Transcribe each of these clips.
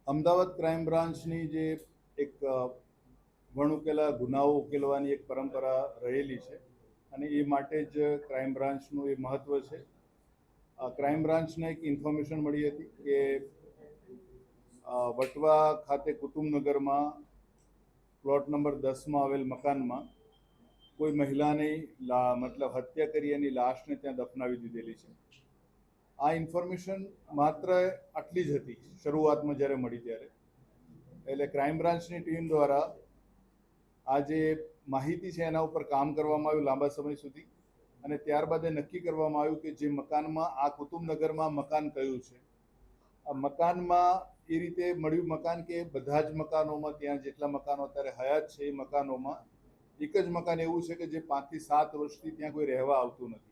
Ahmedabad crime બ્રાન્ચની જે એક વણઉકેલા ગુનાઓ ઉકેલવાની એક પરંપરા રહેલી છે અને એ માટે જ ક્રાઇમ બ્રાન્ચનું એ મહત્ત્વ છે. ક્રાઇમ બ્રાન્ચને એક ઇન્ફોર્મેશન મળી હતી કે વટવા ખાતે કુતુબનગરમાં પ્લોટ નંબર 10માં આવેલ મકાનમાં કોઈ મહિલાની મતલબ હત્યા કરી એની લાશને ત્યાં દફનાવી દીધેલી છે. આ ઇન્ફોર્મેશન માત્ર આટલી જ હતી શરૂઆતમાં જ્યારે મળી ત્યારે. એટલે ક્રાઇમ બ્રાન્ચની ટીમ દ્વારા આ જે માહિતી છે એના ઉપર કામ કરવામાં આવ્યું લાંબા સમય સુધી અને ત્યારબાદ એ નક્કી કરવામાં આવ્યું કે જે મકાનમાં આ કુતુબનગરમાં મકાન કયું છે. આ મકાનમાં એ રીતે મળ્યું મકાન કે બધા જ મકાનોમાં ત્યાં જેટલા મકાનો અત્યારે હયાત છે એ મકાનોમાં એક જ મકાન એવું છે કે જે 5 થી 7 વર્ષથી ત્યાં કોઈ રહેવા આવતું નથી.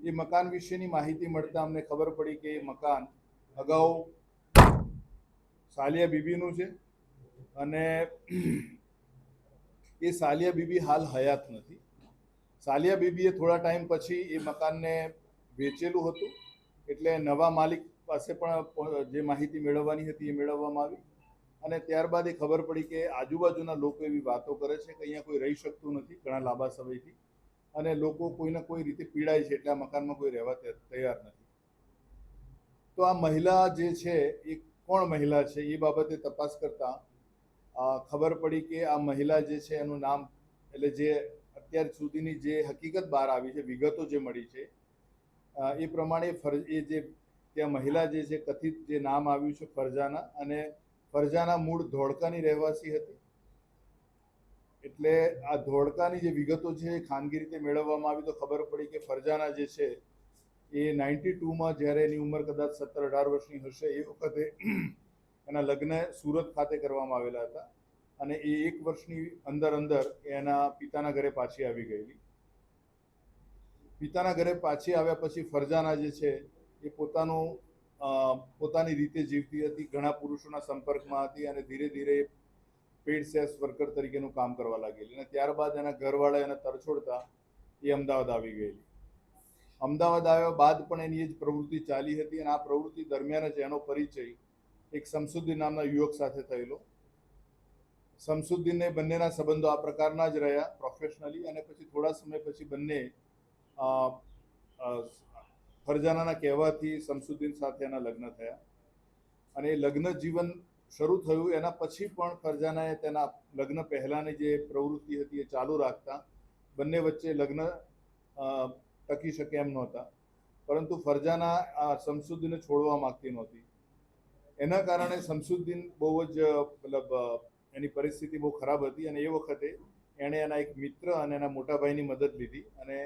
એ મકાન વિશેની માહિતી મળતા અમને ખબર પડી કે એ મકાન અગાઉ સાલિયા બીબીનું છે અને એ સાલિયા બીબી હાલ હયાત નથી. સાલિયા બીબીએ થોડા ટાઈમ પછી એ મકાનને વેચેલું હતું, એટલે નવા માલિક પાસે પણ જે માહિતી મેળવવાની હતી એ મેળવવામાં આવી અને ત્યારબાદ એ ખબર પડી કે આજુબાજુના લોકો એવી વાતો કરે છે કે અહીંયા કોઈ રહી શકતું નથી ઘણા લાંબા સમયથી અને લોકો કોઈને કોઈ રીતે પીડાય છે એટલે આ મકાનમાં કોઈ રહેવા તૈયાર નથી. તો આ મહિલા જે છે એ કોણ મહિલા છે એ બાબતે તપાસ કરતા ખબર પડી કે આ મહિલા જે છે એનું નામ એટલે જે અત્યાર સુધીની જે હકીકત બહાર આવી છે, વિગતો જે મળી છે એ પ્રમાણે એ જે ત્યાં મહિલા જે છે કથિત જે નામ આવ્યું છે ફરજાના, અને ફરજાના મૂળ ધોળકાની રહેવાસી હતી. એટલે આ ધોળકાની જે વિગતો છે એ ખાનગી રીતે મેળવવામાં આવી તો ખબર પડી કે ફરજાના જે છે એ 92માં જ્યારે એની ઉંમર કદાચ 17-18 વર્ષની હશે એ વખતે એના લગ્ન સુરત ખાતે કરવામાં આવેલા હતા અને એ 1 વર્ષની અંદર એના પિતાના ઘરે પાછી આવી ગયેલી. પિતાના ઘરે પાછી આવ્યા પછી ફરજાના જે છે એ પોતાની રીતે જીવતી હતી, ઘણા પુરુષોના સંપર્કમાં હતી અને ધીરે ધીરે પેઇડ સેક્સ વર્કર તરીકેનું કામ કરવા લાગેલી અને ત્યારબાદ એના ઘરવાળા એને તરછોડતા એ અમદાવાદ આવી ગયેલી. અમદાવાદ આવ્યા બાદ પણ એની એ જ પ્રવૃત્તિ ચાલી હતી અને આ પ્રવૃત્તિ દરમિયાન જ એનો પરિચય એક શમસુદ્દીન નામના યુવક સાથે થયેલો. શમસુદ્દીનને બંનેના સંબંધો આ પ્રકારના જ રહ્યા પ્રોફેશનલી અને પછી થોડા સમય પછી બંને ફરજાનાના કહેવાથી શમસુદ્દીન સાથે એના લગ્ન થયા અને એ લગ્ન જીવન શરૂ થયું. એના પછી પણ ફરજાનાએ તેના લગ્ન પહેલાંની જે પ્રવૃત્તિ હતી એ ચાલુ રાખતા બંને વચ્ચે લગ્ન ટકી શકે એમ નહોતા, પરંતુ ફરજાના શમસુદ્દીનને છોડવા માંગતી નહોતી. એના કારણે શમસુદ્દીન બહુ જ મતલબ એની પરિસ્થિતિ બહુ ખરાબ હતી અને એ વખતે એણે એના એક મિત્ર અને એના મોટા ભાઈની મદદ લીધી અને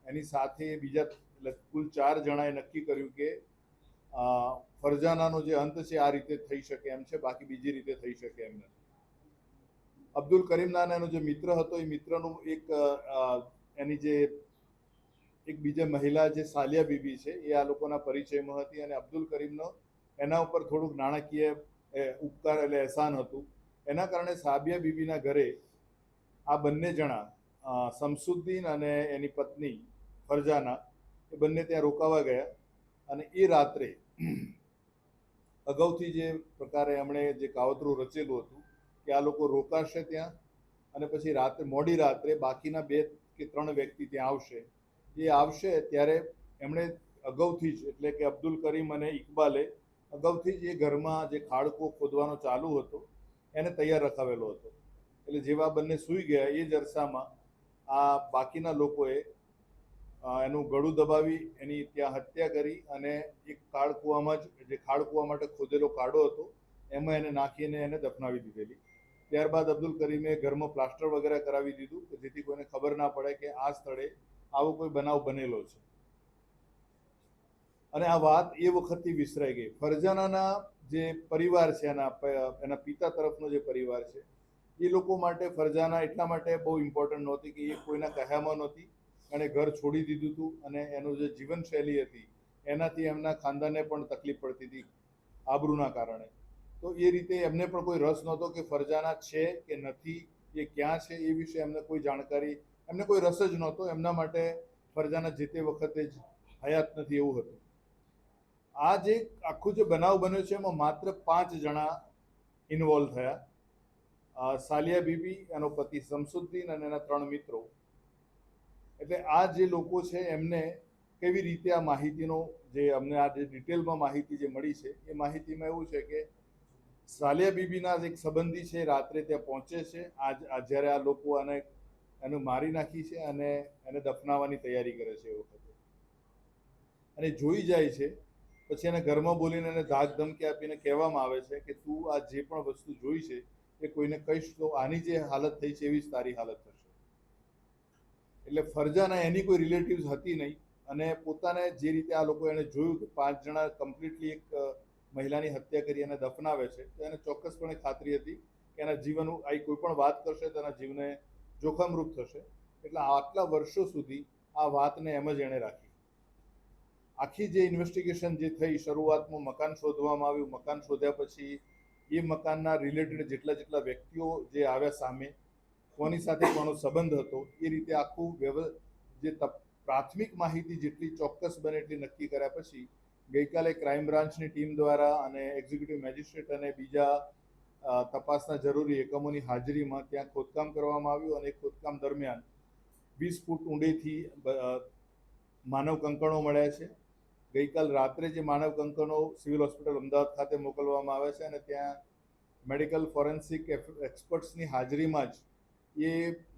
એની સાથે બીજા કુલ 4 જણાએ નક્કી કર્યું કે ફરજાનાનો જે અંત છે આ રીતે થઈ શકે એમ છે, બાકી બીજી રીતે થઈ શકે એમ નથી. અબ્દુલ કરીમ નાનાનો જે મિત્ર હતો એ મિત્રનું એની જે એક બીજા મહિલા જે સાલિયા બીબી છે એ આ લોકોના પરિચયમાં હતી અને અબ્દુલ કરીમનો એના ઉપર થોડુંક નાણાકીય ઉપકાર એટલે એહસાન હતું. એના કારણે સાબિયા બીબીના ઘરે આ બંને જણા શમસુદ્દીન અને એની પત્ની ફરજાના એ બંને ત્યાં રોકાવા ગયા અને એ રાત્રે અગાઉથી જે પ્રકારે એમણે જે કાવતરું રચેલું હતું કે આ લોકો રોકાશે ત્યાં અને પછી મોડી રાત્રે બાકીના 2 કે 3 વ્યક્તિ ત્યાં આવશે ત્યારે એમણે અગાઉથી જ એટલે કે અબ્દુલ કરીમ અને ઇકબાલે અગાઉથી જ એ ઘરમાં જે ખાડકો ખોદવાનો ચાલુ હતો એને તૈયાર રખાવેલો હતો. એટલે જેવા બંને સૂઈ ગયા એ જ અરસામાં આ બાકીના લોકોએ એનું ગળું દબાવી એની ત્યાં હત્યા કરી અને એક ખાડકૂવામાં જે ખાડકૂવા માટે ખોદેલો ખાડો હતો એમાં એને નાખીને એને દફનાવી દીધેલી. ત્યારબાદ અબ્દુલ કરીમે ઘરમાં પ્લાસ્ટર વગેરે કરાવી દીધું કે જેથી કોઈને ખબર ના પડે કે આ સ્થળે આવો કોઈ બનાવ બનેલો છે. અને આ વાત એ વખતથી વિસરાઈ ગઈ. ફરજાનાના જે પરિવાર છે એના પિતા તરફનો જે પરિવાર છે એ લોકો માટે ફરજાના એટલા માટે બહુ ઇમ્પોર્ટન્ટ નહોતી કે એ કોઈના કહેવામાં નહોતી, એણે ઘર છોડી દીધું હતું અને એનું જે જીવનશૈલી હતી એનાથી એમના ખાનદાનને પણ તકલીફ પડતી હતી આબરૂના કારણે. તો એ રીતે એમને પણ કોઈ રસ નહોતો કે ફરજાના છે કે નથી, એ ક્યાં છે એ વિશે એમને કોઈ જાણકારી, એમને કોઈ રસ જ નહોતો. એમના માટે ફરજાના જે તે વખતે જ હયાત નથી એવું હતું. આ જે આખું જે બનાવ બન્યો છે એમાં માત્ર 5 જણા ઇન્વોલ્વ થયા, સાલિયા બીબી, એનો પતિ શમસુદ્દીન અને એના 3 મિત્રો. એટલે આ જે લોકો છે એમને કેવી રીતે આ માહિતીનો જે અમને આ જે ડિટેલમાં માહિતી જે મળી છે એ માહિતીમાં એવું છે કે સાલિયા બીબીના એક સંબંધી છે રાત્રે ત્યાં પહોંચે છે જ્યારે આ લોકો એને મારી નાખી છે અને એને દફનાવવાની તૈયારી કરે છે એ વખતે, અને જોઈ જાય છે. પછી એને ઘરમાં બોલીને એને ધાક ધમકી આપીને કહેવામાં આવે છે કે તું આ જે પણ વસ્તુ જોઈ છે એ કોઈને કહીશ તો આની જે હાલત થઈ છે એવી જ તારી હાલત થશે. એટલે ફરજાના એની કોઈ રિલેટિવ્સ હતી નહીં, અને પોતાને જે રીતે આ લોકો એને જોયું કે 5 જણા કમ્પ્લીટલી એક મહિલાની હત્યા કરી અને દફનાવે છે, તો એને ચોક્કસપણે ખાતરી હતી કે એના જીવનનું આ કોઈ પણ વાત કરશે તો એના જીવને જોખમરૂપ થશે. એટલે આટલા વર્ષો સુધી આ વાતને એમ જ એણે રાખી. આખી જે ઇન્વેસ્ટિગેશન જે થઈ, શરૂઆતમાં મકાન શોધવામાં આવ્યું, મકાન શોધ્યા પછી એ મકાનના રિલેટેડ જેટલા વ્યક્તિઓ જે આવ્યા સામે, કોની સાથે કોનો સંબંધ હતો, એ રીતે આખું જે પ્રાથમિક માહિતી જેટલી ચોક્કસ બને એટલી નક્કી કર્યા પછી ગઈકાલે ક્રાઇમ બ્રાન્ચની ટીમ દ્વારા અને એક્ઝિક્યુટિવ મેજિસ્ટ્રેટ અને બીજા તપાસના જરૂરી એકમોની હાજરીમાં ત્યાં ખોદકામ કરવામાં આવ્યું, અને ખોદકામ દરમિયાન 20 ફૂટ ઊંડેથી માનવ કંકણો મળ્યા છે. ગઈકાલ રાત્રે જે માનવ કંકણો સિવિલ હોસ્પિટલ અમદાવાદ ખાતે મોકલવામાં આવે છે, અને ત્યાં મેડિકલ ફોરેન્સિક એક્સપર્ટ્સની હાજરીમાં જ એ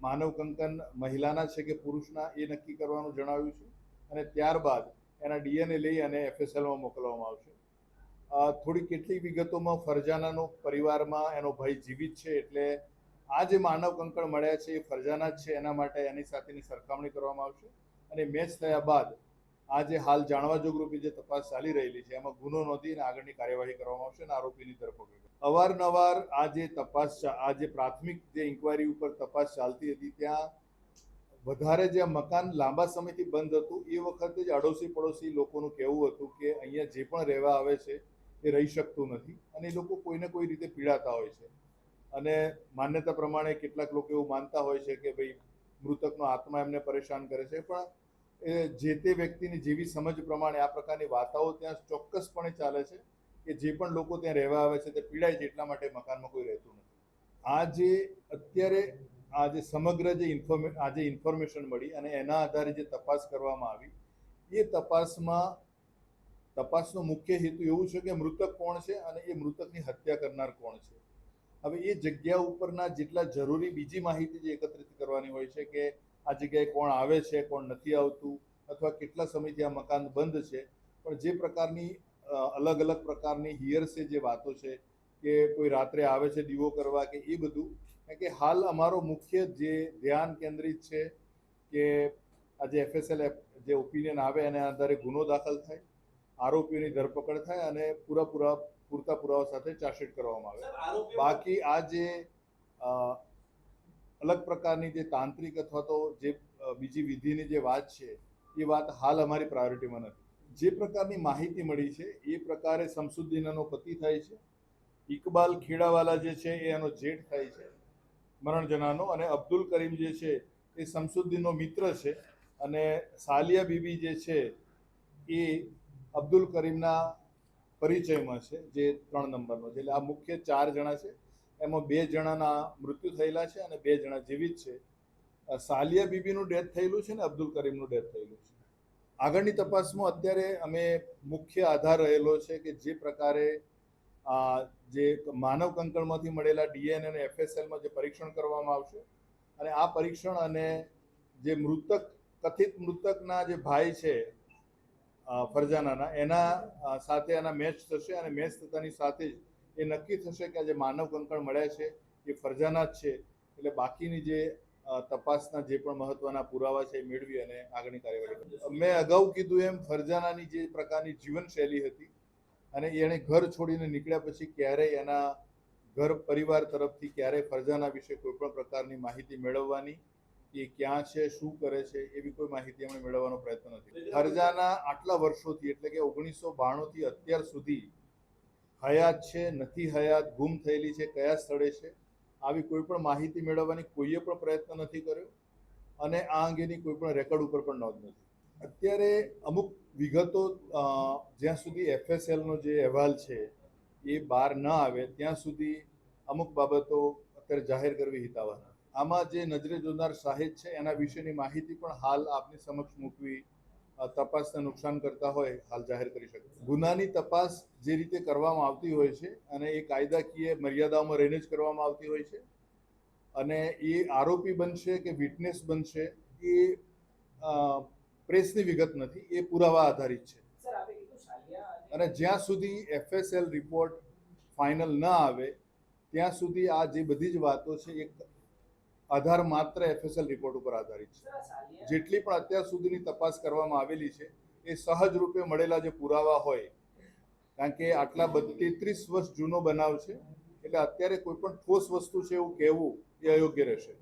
માનવ કંકન મહિલાના છે કે પુરુષના એ નક્કી કરવાનું જણાવ્યું છે, અને ત્યારબાદ એના ડીએનએ લઈ અને એફએસએલમાં મોકલવામાં આવશે. થોડી કેટલીક વિગતોમાં ફરજાનાનો પરિવારમાં એનો ભાઈ જીવિત છે, એટલે આ જે માનવ કંકણ મળ્યા છે એ ફરજાના જ છે, એના માટે એની સાથેની સરખામણી કરવામાં આવશે, અને મેચ થયા બાદ આ જે હાલ જાણવા જોગરૂપી જે તપાસ ચાલી રહેલી છે એમાં ગુનો નોંધીને આગળની કાર્યવાહી કરવામાં આવશે અને આરોપીની ધરપકડ. અવારનવાર આ જે તપાસ, આ જે પ્રાથમિક જે ઇન્કવાયરી ઉપર તપાસ ચાલતી હતી, ત્યાં વધારે જે મકાન લાંબા સમયથી બંધ હતું એ વખતે જ અડોશી પડોશી લોકોનું કહેવું હતું કે અહીંયા જે પણ રહેવા આવે છે એ રહી શકતું નથી, અને એ લોકો કોઈને કોઈ રીતે પીડાતા હોય છે. અને માન્યતા પ્રમાણે કેટલાક લોકો એવું માનતા હોય છે કે ભાઈ મૃતકનો આત્મા એમને પરેશાન કરે છે, પણ જે તે વ્યક્તિની જેવી સમજ પ્રમાણે આ પ્રકારની વાર્તાઓ ત્યાં ચોક્કસપણે ચાલે છે કે જે પણ લોકો ત્યાં રહેવા આવે છે તે પીડાય છે, એટલા માટે મકાનમાં કોઈ રહેતું નથી. આ જે અત્યારે આ જે સમગ્ર જે ઇન્ફોર્મેશન મળી અને એના આધારે જે તપાસ કરવામાં આવી, એ તપાસનો મુખ્ય હેતુ એવું છે કે મૃતક કોણ છે અને એ મૃતકની હત્યા કરનાર કોણ છે. હવે એ જગ્યા ઉપરના જેટલા જરૂરી બીજી માહિતી જે એકત્રિત કરવાની હોય છે કે આ જગ્યાએ કોણ આવે છે, કોણ નથી આવતું, અથવા કેટલા સમયથી આ મકાન બંધ છે, પણ જે પ્રકારની અલગ અલગ પ્રકારની હિયરસે જે વાતો છે કે કોઈ રાત્રે આવે છે દીવો કરવા કે એ બધું, કે હાલ અમારો મુખ્ય જે ધ્યાન કેન્દ્રિત છે કે આ જે એફએસએલ જે ઓપિનિયન આવે એના આધારે ગુનો દાખલ થાય, આરોપીઓની ધરપકડ થાય અને પૂરતા પુરાવા સાથે ચાર્જશીટ કરવામાં આવે. બાકી આ જે અલગ પ્રકારની જે તાંત્રિક અથવા તો જે બીજી વિધિની જે વાત છે એ વાત હાલ અમારી પ્રાયોરિટીમાં નથી. જે પ્રકારની માહિતી મળી છે એ પ્રકારે શમસુદ્દીનનો પતિ થાય છે, ઇકબાલ ખેડાવાલા જે છે એ એનો જેઠ થાય છે મરણ જનાનો, અને અબ્દુલ કરીમ જે છે એ શમસુદ્દીનનો મિત્ર છે, અને સાલિયા બીબી જે છે એ અબ્દુલ કરીમના પરિચયમાં છે, જે 3 નંબરનો છે. એટલે આ મુખ્ય 4 જણા છે, એમાં 2 જણાના મૃત્યુ થયેલા છે અને 2 જણા જીવિત છે. સાલિયા બીબીનું ડેથ થયેલું છે ને અબ્દુલ કરીમનું ડેથ થયેલું છે. આગળની તપાસમાં અત્યારે અમે મુખ્ય આધાર રહેલો છે કે જે પ્રકારે જે માનવ કંકણમાંથી મળેલા ડીએનએ અને એફએસએલમાં જે પરીક્ષણ કરવામાં આવશે, અને આ પરીક્ષણ અને જે કથિત મૃતકના જે ભાઈ છે ફરજાનાના, એના સાથે એના મેચ થશે, અને મેચ થતાની સાથે જ એ નક્કી થશે કે આ જે માનવ કંકણ મળ્યા છે એ ફરજાના જ છે. એટલે બાકીની જે તપાસના જે પણ મહત્વના પુરાવા છે એ મેળવી અને આગળની કાર્યવાહી. મેં અગાઉ કીધું એમ ફરજાનાની જે પ્રકારની જીવનશૈલી હતી, અને એણે ઘર છોડીને નીકળ્યા પછી ક્યારેય એના ઘર પરિવાર તરફથી ક્યારેય ફરજાના વિશે કોઈ પણ પ્રકારની માહિતી મેળવવાની, કે ક્યાં છે, શું કરે છે, એવી કોઈ માહિતી અમે મેળવવાનો પ્રયત્ન નથી. ફરજાના આટલા વર્ષોથી, એટલે કે 1992 થી અત્યાર સુધી હયાત છે, નથી હયાત, ગુમ થયેલી છે, કયા સ્થળે છે, આવી કોઈ પણ માહિતી મેળવવાની કોઈએ પણ પ્રયત્ન નથી કર્યો, અને આ અંગેની કોઈ પણ રેકોર્ડ ઉપર પણ નોંધ નથી. અત્યારે અમુક વિગતો જ્યાં સુધી FSLનો જે અહેવાલ છે એ બહાર ન આવે ત્યાં સુધી અમુક બાબતો અત્યારે જાહેર કરવી હિતાવહ. આમાં જે નજરે જોનાર સાહિદ છે એના વિશેની માહિતી પણ હાલ આપની સમક્ષ મૂકવી તપાસને નુકસાન કરતા હોય હાલ જાહેર કરી શકે. ગુનાની તપાસ જે રીતે કરવામાં આવતી હોય છે અને એ કાયદાકીય મર્યાદાઓમાં રહીને જ કરવામાં આવતી હોય છે અને એ આરોપી બનશે કે વિટનેસ બનશે એ પ્રેસની વિગત નથી, એ પુરાવા આધારિત છે. અને જ્યાં સુધી FSL રિપોર્ટ ફાઇનલ ન આવે ત્યાં સુધી આ જે બધી જ વાતો છે એક આધાર માત્ર FSL રિપોર્ટ ઉપર આધારિત છે. જેટલી પણ અત્યાર સુધીની તપાસ કરવામાં આવેલી છે એ સહજ રૂપે મળેલા જે પુરાવા હોય, કારણ કે આટલા 33 વર્ષ જૂનો બનાવ છે એટલે અત્યારે કોઈ પણ ઠોસ વસ્તુ છે એવું કહેવું એ અયોગ્ય રહેશે.